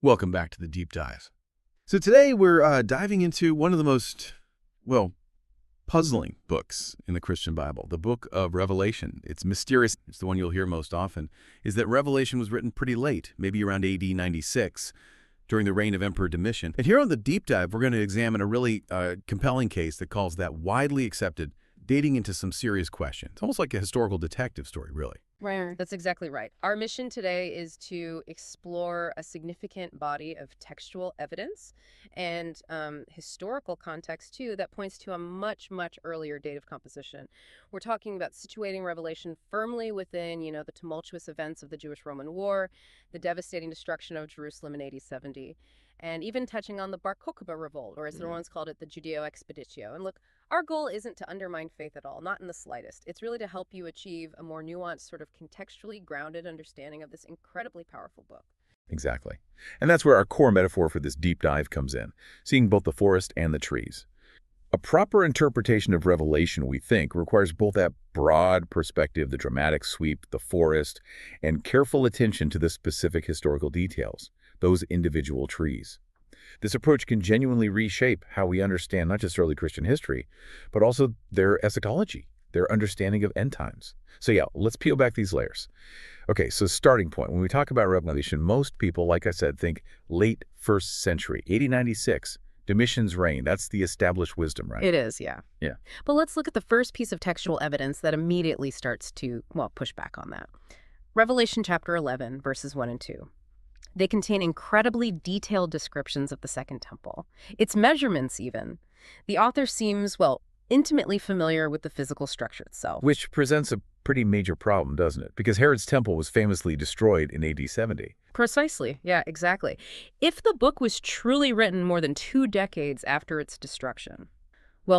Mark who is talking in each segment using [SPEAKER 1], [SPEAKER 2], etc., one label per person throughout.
[SPEAKER 1] Welcome back to the Deep Dive. So today we're diving into one of the most, well, puzzling books in the Christian Bible, the book of Revelation. It's mysterious. It's the one you'll hear most often, is that Revelation was written pretty late, maybe around AD 96, during the reign of Emperor Domitian. And here on the Deep Dive, we're going to examine a really compelling case that calls that widely accepted, dating into some serious questions. Almost like a historical detective story, really.
[SPEAKER 2] Right. That's exactly right. Our mission today is to explore a significant body of textual evidence and historical context, too, that points to a much, much earlier date of composition. We're talking about situating Revelation firmly within, the tumultuous events of the Jewish-Roman War, the devastating destruction of Jerusalem in AD 70, and even touching on the Bar Kokhba revolt, or as the Romans called it, the Judeo expeditio. And look, our goal isn't to undermine faith at all, not in the slightest. It's really to help you achieve a more nuanced, sort of contextually grounded understanding of this incredibly powerful book.
[SPEAKER 3] Exactly. And that's where our core metaphor for this deep dive comes in, seeing both the forest and the trees. A proper interpretation of Revelation, we think, requires both that broad perspective, the dramatic sweep, the forest, and careful attention to the specific historical details, those individual trees. This approach can genuinely reshape how we understand not just early Christian history, but also their eschatology, their understanding of end times. So yeah, let's peel back these layers. Okay, so starting point. When we talk about Revelation, most people, like I said, think late 1st century, AD 96, Domitian's reign. That's the established wisdom, right?
[SPEAKER 2] It is, yeah.
[SPEAKER 3] Yeah.
[SPEAKER 2] But let's look at the first piece of textual evidence that immediately starts to, push back on that. Revelation chapter 11, verses 1 and 2. They contain incredibly detailed descriptions of the Second Temple, its measurements even. The author seems, intimately familiar with the physical structure itself.
[SPEAKER 3] Which presents a pretty major problem, doesn't it? Because Herod's temple was famously destroyed in AD 70.
[SPEAKER 2] Precisely. Yeah, exactly. If the book was truly written more than 2 decades after its destruction,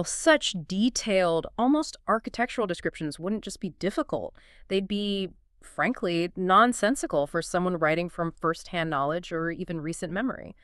[SPEAKER 2] such detailed, almost architectural descriptions wouldn't just be difficult. They'd be, frankly, nonsensical for someone writing from first-hand knowledge or even recent memory.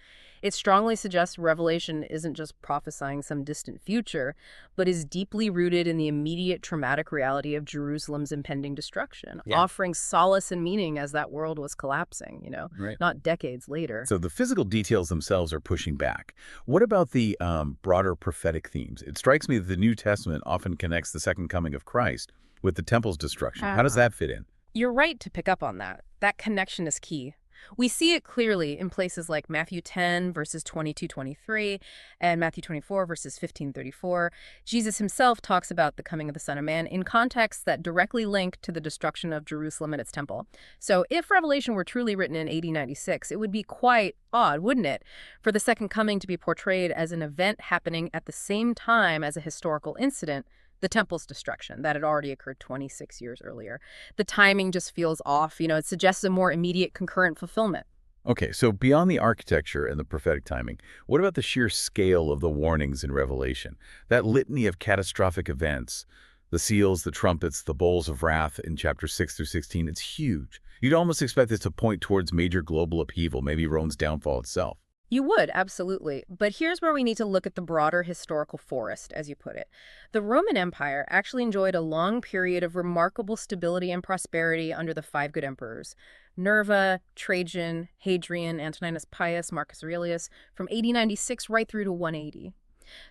[SPEAKER 2] It strongly suggests Revelation isn't just prophesying some distant future, but is deeply rooted in the immediate traumatic reality of Jerusalem's impending destruction, offering solace and meaning as that world was collapsing,
[SPEAKER 3] Right.
[SPEAKER 2] not decades later.
[SPEAKER 3] So the physical details themselves are pushing back. What about the broader prophetic themes? It strikes me that the New Testament often connects the second coming of Christ with the temple's destruction. How does that fit in?
[SPEAKER 2] You're right to pick up on that. That connection is key. We see it clearly in places like Matthew 10, verses 22-23, and Matthew 24, verses 15-34. Jesus himself talks about the coming of the Son of Man in contexts that directly link to the destruction of Jerusalem and its temple. So if Revelation were truly written in AD 96, it would be quite odd, wouldn't it, for the Second Coming to be portrayed as an event happening at the same time as a historical incident, the temple's destruction, that had already occurred 26 years earlier. The timing just feels off. It suggests a more immediate concurrent fulfillment.
[SPEAKER 3] Okay, so beyond the architecture and the prophetic timing, what about the sheer scale of the warnings in Revelation? That litany of catastrophic events, the seals, the trumpets, the bowls of wrath in chapters 6 through 16, it's huge. You'd almost expect this to point towards major global upheaval, maybe Rome's downfall itself.
[SPEAKER 2] You would, absolutely. But here's where we need to look at the broader historical forest, as you put it. The Roman Empire actually enjoyed a long period of remarkable stability and prosperity under the 5 good emperors: Nerva, Trajan, Hadrian, Antoninus Pius, Marcus Aurelius, from AD 96 right through to 180.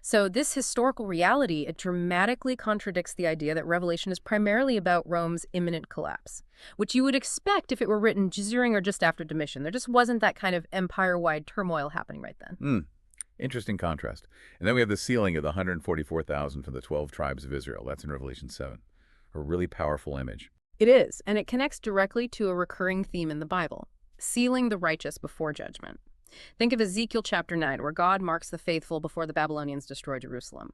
[SPEAKER 2] So this historical reality, it dramatically contradicts the idea that Revelation is primarily about Rome's imminent collapse, which you would expect if it were written during or just after Domitian. There just wasn't that kind of empire-wide turmoil happening right then.
[SPEAKER 3] Interesting contrast. And then we have the sealing of the 144,000 from the 12 tribes of Israel. That's in Revelation 7. A really powerful image.
[SPEAKER 2] It is, and it connects directly to a recurring theme in the Bible: sealing the righteous before judgment. Think of Ezekiel chapter 9, where God marks the faithful before the Babylonians destroy Jerusalem.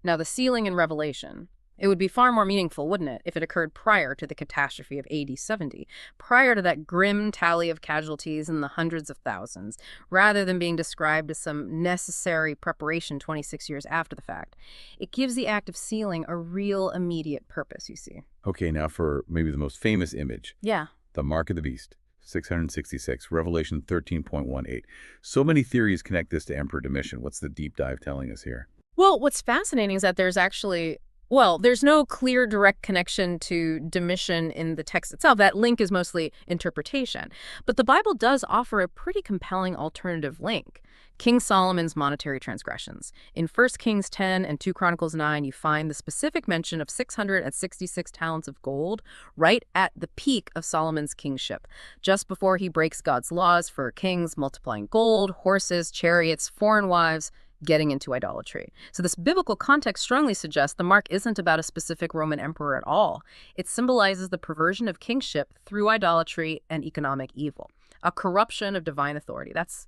[SPEAKER 2] Now, the sealing in Revelation, it would be far more meaningful, wouldn't it, if it occurred prior to the catastrophe of AD 70, prior to that grim tally of casualties in the hundreds of thousands, rather than being described as some necessary preparation 26 years after the fact. It gives the act of sealing a real immediate purpose, you see.
[SPEAKER 3] Okay, now for maybe the most famous image.
[SPEAKER 2] Yeah.
[SPEAKER 3] The Mark of the Beast. 666, Revelation 13.18. So many theories connect this to Emperor Domitian. What's the deep dive telling us here?
[SPEAKER 2] Well, what's fascinating is that there's actually Well, there's no clear direct connection to Domitian in the text itself. That link is mostly interpretation. But the Bible does offer a pretty compelling alternative link. King Solomon's monetary transgressions. In 1 Kings 10 and 2 Chronicles 9, you find the specific mention of 666 talents of gold right at the peak of Solomon's kingship, just before he breaks God's laws for kings, multiplying gold, horses, chariots, foreign wives, getting into idolatry. So this biblical context strongly suggests the mark isn't about a specific Roman emperor at all. It symbolizes the perversion of kingship through idolatry and economic evil, a corruption of divine authority. That's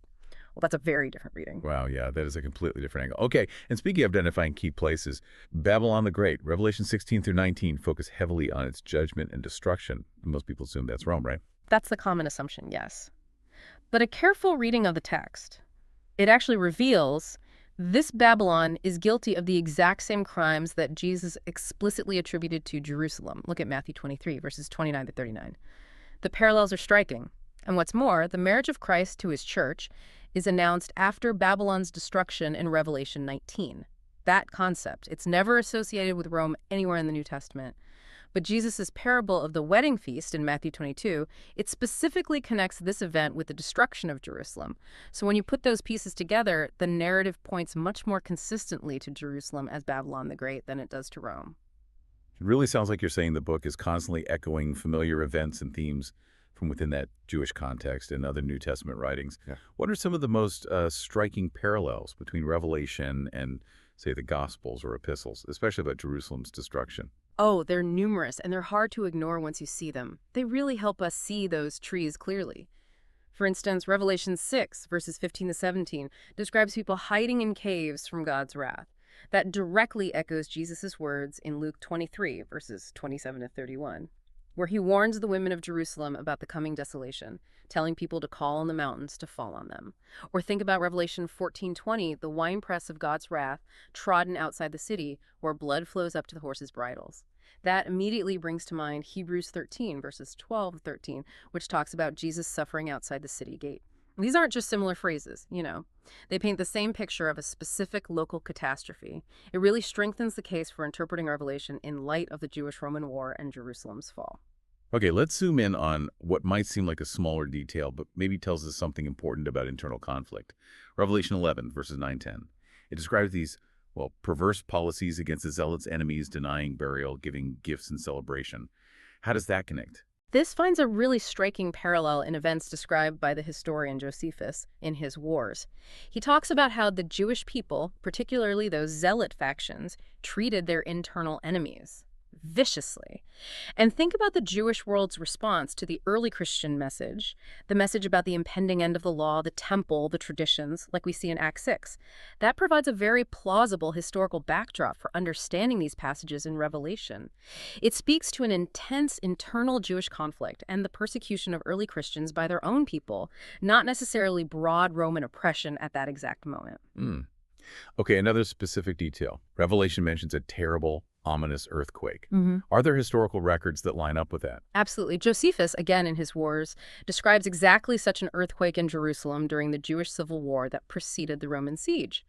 [SPEAKER 2] a very different reading.
[SPEAKER 3] Wow, yeah, that is a completely different angle. Okay, and speaking of identifying key places, Babylon the Great, Revelation 16 through 19 focus heavily on its judgment and destruction. Most people assume that's Rome, right?
[SPEAKER 2] That's the common assumption, yes. But a careful reading of the text, it actually reveals this Babylon is guilty of the exact same crimes that Jesus explicitly attributed to Jerusalem. Look at Matthew 23, verses 29 to 39. The parallels are striking. And what's more, the marriage of Christ to his church is announced after Babylon's destruction in Revelation 19. That concept, it's never associated with Rome anywhere in the New Testament. But Jesus' parable of the wedding feast in Matthew 22, it specifically connects this event with the destruction of Jerusalem. So when you put those pieces together, the narrative points much more consistently to Jerusalem as Babylon the Great than it does to Rome.
[SPEAKER 3] It really sounds like you're saying the book is constantly echoing familiar events and themes from within that Jewish context and other New Testament writings.
[SPEAKER 1] Yeah.
[SPEAKER 3] What are some of the most striking parallels between Revelation and, say, the Gospels or epistles, especially about Jerusalem's destruction?
[SPEAKER 2] Oh, they're numerous, and they're hard to ignore once you see them. They really help us see those trees clearly. For instance, Revelation 6, verses 15 to 17, describes people hiding in caves from God's wrath. That directly echoes Jesus' words in Luke 23, verses 27 to 31, where he warns the women of Jerusalem about the coming desolation, telling people to call on the mountains to fall on them. Or think about Revelation 14:20, the winepress of God's wrath, trodden outside the city, where blood flows up to the horses' bridles. That immediately brings to mind Hebrews 13, verses 12 to 13, which talks about Jesus suffering outside the city gate. These aren't just similar phrases, They paint the same picture of a specific local catastrophe. It really strengthens the case for interpreting Revelation in light of the Jewish-Roman War and Jerusalem's fall.
[SPEAKER 3] Okay, let's zoom in on what might seem like a smaller detail, but maybe tells us something important about internal conflict. Revelation 11, verses 9-10. It describes these, perverse policies against the zealots' enemies, denying burial, giving gifts and celebration. How does that connect?
[SPEAKER 2] This finds a really striking parallel in events described by the historian Josephus in his Wars. He talks about how the Jewish people, particularly those zealot factions, treated their internal enemies viciously. And think about the Jewish world's response to the early Christian message, the message about the impending end of the law, the temple, the traditions, like we see in Acts 6. That provides a very plausible historical backdrop for understanding these passages in Revelation. It speaks to an intense internal Jewish conflict and the persecution of early Christians by their own people, not necessarily broad Roman oppression at that exact moment.
[SPEAKER 3] Okay, another specific detail. Revelation mentions a terrible, ominous earthquake.
[SPEAKER 2] Mm-hmm.
[SPEAKER 3] Are there historical records that line up with that?
[SPEAKER 2] Absolutely. Josephus, again in his Wars, describes exactly such an earthquake in Jerusalem during the Jewish Civil War that preceded the Roman siege.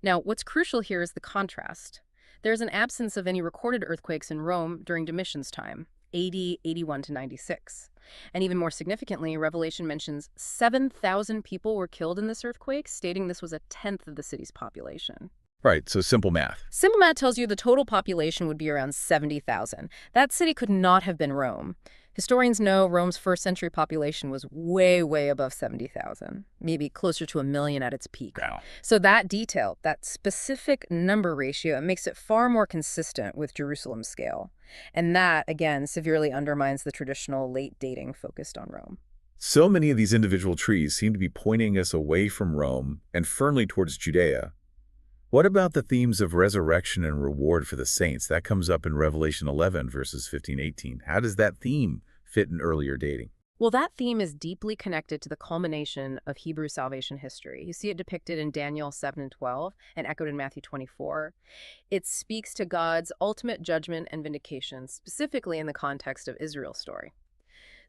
[SPEAKER 2] Now, what's crucial here is the contrast. There's an absence of any recorded earthquakes in Rome during Domitian's time, AD 81 to 96. And even more significantly, Revelation mentions 7,000 people were killed in this earthquake, stating this was a tenth of the city's population.
[SPEAKER 3] Right, so simple math.
[SPEAKER 2] Simple math tells you the total population would be around 70,000. That city could not have been Rome. Historians know Rome's first-century population was way, way above 70,000, maybe closer to 1 million at its peak.
[SPEAKER 3] Wow.
[SPEAKER 2] So that detail, that specific number ratio, makes it far more consistent with Jerusalem's scale. And that, again, severely undermines the traditional late dating focused on Rome.
[SPEAKER 3] So many of these individual trees seem to be pointing us away from Rome and firmly towards Judea. What about the themes of resurrection and reward for the saints? That comes up in Revelation 11, verses 15-18. How does that theme fit in earlier dating?
[SPEAKER 2] Well, that theme is deeply connected to the culmination of Hebrew salvation history. You see it depicted in Daniel 7 and 12 and echoed in Matthew 24. It speaks to God's ultimate judgment and vindication, specifically in the context of Israel's story.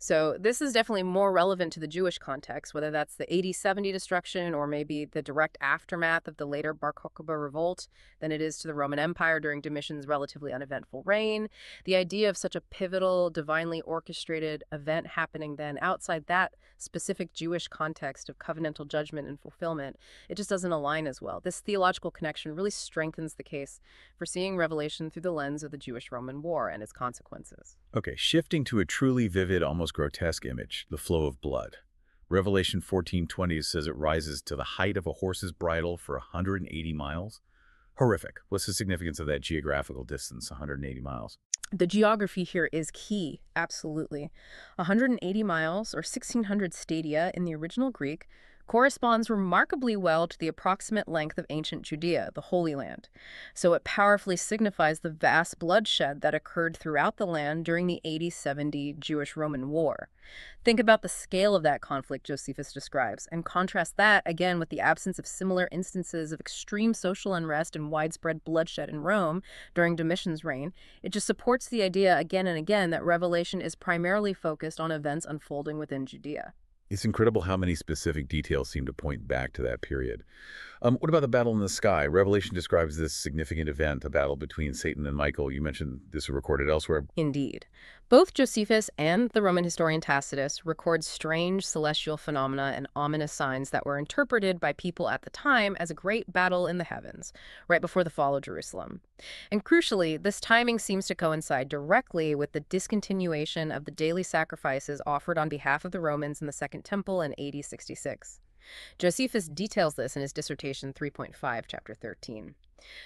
[SPEAKER 2] So this is definitely more relevant to the Jewish context, whether that's the AD 70 destruction or maybe the direct aftermath of the later Bar Kokhba revolt than it is to the Roman Empire during Domitian's relatively uneventful reign. The idea of such a pivotal, divinely orchestrated event happening then outside that specific Jewish context of covenantal judgment and fulfillment, it just doesn't align as well. This theological connection really strengthens the case for seeing Revelation through the lens of the Jewish-Roman War and its consequences.
[SPEAKER 3] Okay, shifting to a truly vivid, almost grotesque image, the flow of blood. Revelation 14:20 says it rises to the height of a horse's bridle for 180 miles. Horrific. What's the significance of that geographical distance, 180 miles?
[SPEAKER 2] The geography here is key, absolutely. 180 miles, or 1,600 stadia in the original Greek, corresponds remarkably well to the approximate length of ancient Judea, the Holy Land. So it powerfully signifies the vast bloodshed that occurred throughout the land during the AD 70 Jewish-Roman War. Think about the scale of that conflict Josephus describes, and contrast that, again, with the absence of similar instances of extreme social unrest and widespread bloodshed in Rome during Domitian's reign. It just supports the idea again and again that Revelation is primarily focused on events unfolding within Judea.
[SPEAKER 3] It's incredible how many specific details seem to point back to that period. What about the battle in the sky? Revelation describes this significant event, a battle between Satan and Michael. You mentioned this is recorded elsewhere.
[SPEAKER 2] Indeed. Both Josephus and the Roman historian Tacitus record strange celestial phenomena and ominous signs that were interpreted by people at the time as a great battle in the heavens, right before the fall of Jerusalem. And crucially, this timing seems to coincide directly with the discontinuation of the daily sacrifices offered on behalf of the Romans in the Second Temple in AD 66. Josephus details this in his dissertation 3.5, chapter 13.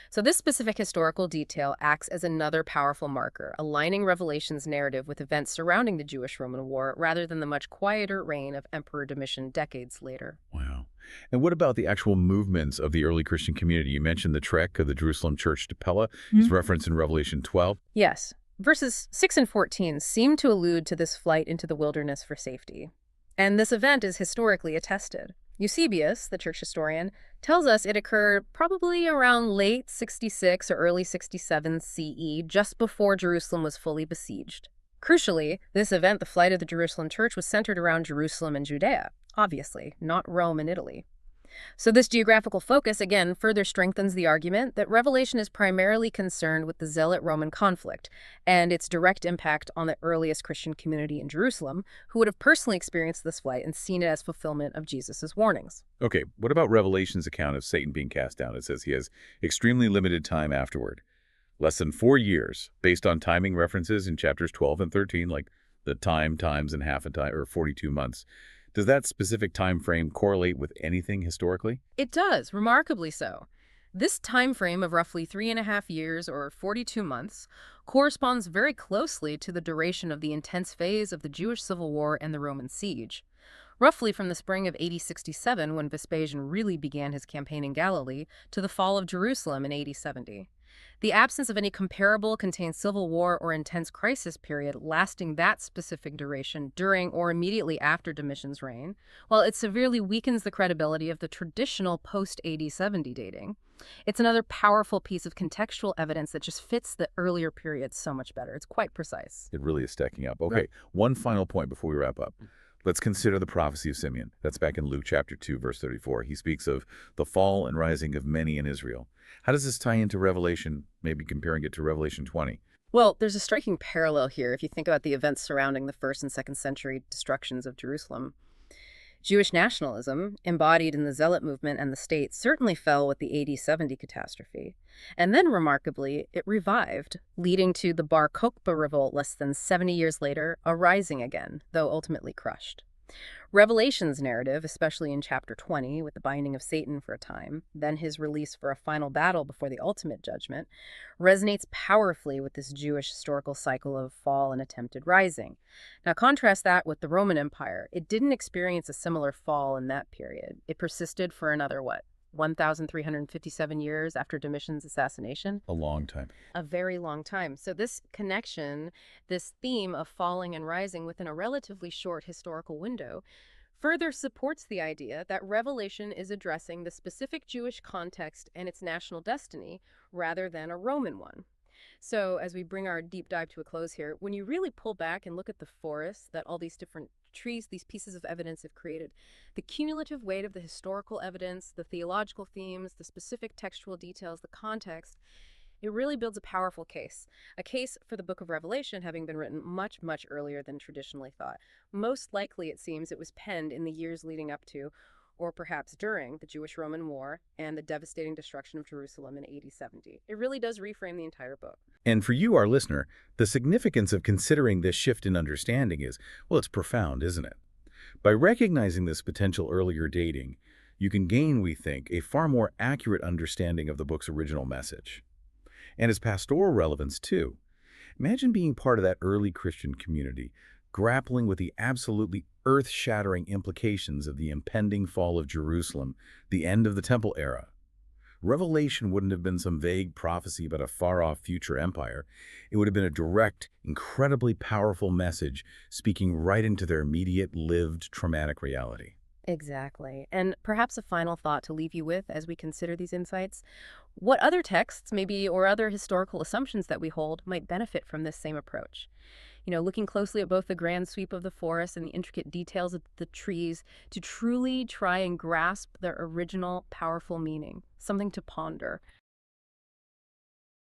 [SPEAKER 2] So this specific historical detail acts as another powerful marker, aligning Revelation's narrative with events surrounding the Jewish-Roman War rather than the much quieter reign of Emperor Domitian decades later.
[SPEAKER 3] Wow. And what about the actual movements of the early Christian community? You mentioned the trek of the Jerusalem church to Pella. It's referenced in Revelation 12.
[SPEAKER 2] Yes. Verses 6 and 14 seem to allude to this flight into the wilderness for safety. And this event is historically attested. Eusebius, the church historian, tells us it occurred probably around late 66 or early 67 CE, just before Jerusalem was fully besieged. Crucially, this event, the flight of the Jerusalem church, was centered around Jerusalem and Judea, obviously, not Rome and Italy. So this geographical focus, again, further strengthens the argument that Revelation is primarily concerned with the Zealot-Roman conflict and its direct impact on the earliest Christian community in Jerusalem, who would have personally experienced this flight and seen it as fulfillment of Jesus' warnings.
[SPEAKER 3] Okay, what about Revelation's account of Satan being cast down? It says he has extremely limited time afterward. Less than 4 years, based on timing references in chapters 12 and 13, like the times, and half a time, or 42 months. Does that specific time frame correlate with anything historically?
[SPEAKER 2] It does, remarkably so. This time frame of roughly 3.5 years, or 42 months, corresponds very closely to the duration of the intense phase of the Jewish Civil War and the Roman siege. Roughly from the spring of AD 67, when Vespasian really began his campaign in Galilee, to the fall of Jerusalem in AD 70. The absence of any comparable contained civil war or intense crisis period lasting that specific duration during or immediately after Domitian's reign, while it severely weakens the credibility of the traditional post-AD 70 dating, it's another powerful piece of contextual evidence that just fits the earlier period so much better. It's quite precise.
[SPEAKER 3] It really is stacking up. Okay, one final point before we wrap up. Let's consider the prophecy of Simeon. That's back in Luke chapter 2, verse 34. He speaks of the fall and rising of many in Israel. How does this tie into Revelation, maybe comparing it to Revelation 20?
[SPEAKER 2] Well, there's a striking parallel here if you think about the events surrounding the 1st and 2nd century destructions of Jerusalem. Jewish nationalism, embodied in the Zealot movement and the state, certainly fell with the AD 70 catastrophe. And then, remarkably, it revived, leading to the Bar Kokhba revolt less than 70 years later, a rising again, though ultimately crushed. Revelation's narrative, especially in chapter 20, with the binding of Satan for a time, then his release for a final battle before the ultimate judgment, resonates powerfully with this Jewish historical cycle of fall and attempted rising. Now contrast that with the Roman Empire. It didn't experience a similar fall in that period. It persisted for another, 1,357 years after Domitian's assassination?
[SPEAKER 3] A long time.
[SPEAKER 2] A very long time. So this connection, this theme of falling and rising within a relatively short historical window, further supports the idea that Revelation is addressing the specific Jewish context and its national destiny rather than a Roman one. So as we bring our deep dive to a close here, when you really pull back and look at the forest that all these different trees, these pieces of evidence have created, the cumulative weight of the historical evidence, the theological themes, the specific textual details, the context, it really builds a powerful case. A case for the book of Revelation having been written much, much earlier than traditionally thought. Most likely, it seems, it was penned in the years leading up to, or perhaps during, the Jewish-Roman War and the devastating destruction of Jerusalem in AD 70. It really does reframe the entire book.
[SPEAKER 3] And for you, our listener, the significance of considering this shift in understanding is, well, it's profound, isn't it? By recognizing this potential earlier dating, you can gain, we think, a far more accurate understanding of the book's original message. And its pastoral relevance, too. Imagine being part of that early Christian community, grappling with the absolutely earth-shattering implications of the impending fall of Jerusalem, the end of the Temple era. Revelation wouldn't have been some vague prophecy about a far-off future empire. It would have been a direct, incredibly powerful message speaking right into their immediate, lived, traumatic reality.
[SPEAKER 2] Exactly. And perhaps a final thought to leave you with as we consider these insights. What other texts, maybe, or other historical assumptions that we hold might benefit from this same approach? Looking closely at both the grand sweep of the forest and the intricate details of the trees to truly try and grasp their original powerful meaning, something to ponder.